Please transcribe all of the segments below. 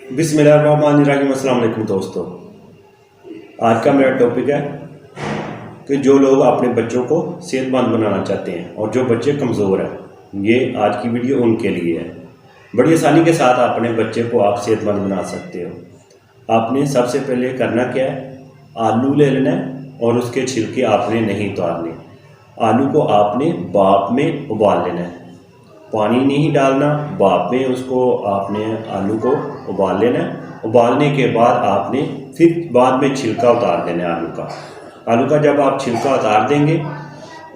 बिस्मिल्लाहिर्रहमानिर्रहीम। अस्सलाम वालेकुम दोस्तों, आज का मेरा टॉपिक है कि जो लोग अपने बच्चों को सेहतमंद बनाना चाहते हैं और जो बच्चे कमज़ोर हैं, ये आज की वीडियो उनके लिए है। बड़ी आसानी के साथ अपने बच्चे को आप सेहतमंद बना सकते हो। आपने सबसे पहले करना क्या है, आलू ले लेना है और उसके छिलके आपने नहीं उतारने। आलू को आपने भाप में उबाल लेना है, पानी नहीं डालना, भाप में उसको आपने आलू को उबाल लेना है। उबालने के बाद आपने फिर बाद में छिलका उतार देना है आलू का जब आप छिलका उतार देंगे,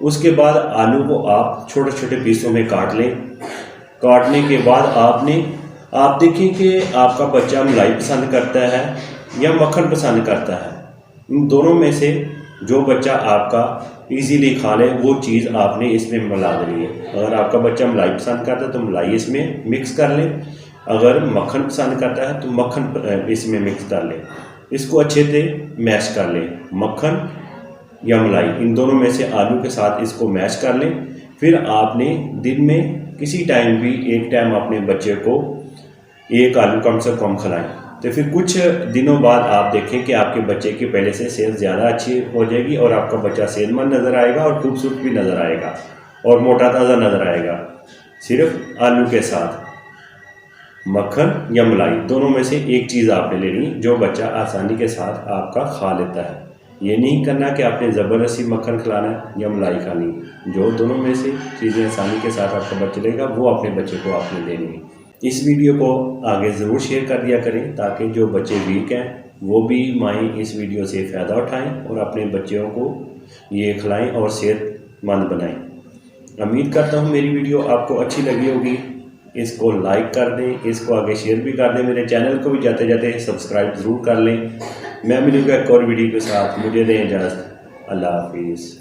उसके बाद आलू को आप छोटे छोटे पीसों में काट लें। काटने के बाद आप देखें कि आपका बच्चा मलाई पसंद करता है या मक्खन पसंद करता है। इन दोनों में से जो बच्चा आपका इजीली खा ले वो चीज़ आपने इसमें मिला देनी है। अगर आपका बच्चा मलाई पसंद करता है तो मलाई इसमें मिक्स कर ले, अगर मक्खन पसंद करता है तो मक्खन इसमें मिक्स कर ले। इसको अच्छे से मैश कर ले, मक्खन या मलाई इन दोनों में से आलू के साथ इसको मैश कर लें। फिर आपने दिन में किसी टाइम भी एक टाइम अपने बच्चे को एक आलू कम से कम खिलाएं। तो फिर कुछ दिनों बाद आप देखें कि आपके बच्चे की पहले से सेहत ज़्यादा अच्छी हो जाएगी और आपका बच्चा सेहतमंद नज़र आएगा और खूबसूरत भी नज़र आएगा और मोटा ताज़ा नज़र आएगा। सिर्फ आलू के साथ मक्खन या मलाई दोनों में से एक चीज़ आपने लेनी जो बच्चा आसानी के साथ आपका खा लेता है। ये नहीं करना कि आपने ज़बरदस्ती मक्खन खिलाना है या मलाई खानी। जो दोनों में से चीज़ें आसानी के साथ आपका बच्चा लेगा वो अपने बच्चे को आपने देनी है। इस वीडियो को आगे ज़रूर शेयर कर दिया करें ताकि जो बच्चे वीक हैं वो भी माएँ इस वीडियो से फ़ायदा उठाएं और अपने बच्चों को ये खिलाएं और सेहतमंद बनाएं। उम्मीद करता हूँ मेरी वीडियो आपको अच्छी लगी होगी। इसको लाइक कर दें, इसको आगे शेयर भी कर दें। मेरे चैनल को भी जाते जाते सब्सक्राइब ज़रूर कर लें। मैं मिलूँगा एक और वीडियो के साथ। मुझे दें इजाज़त। अल्लाह हाफिज़।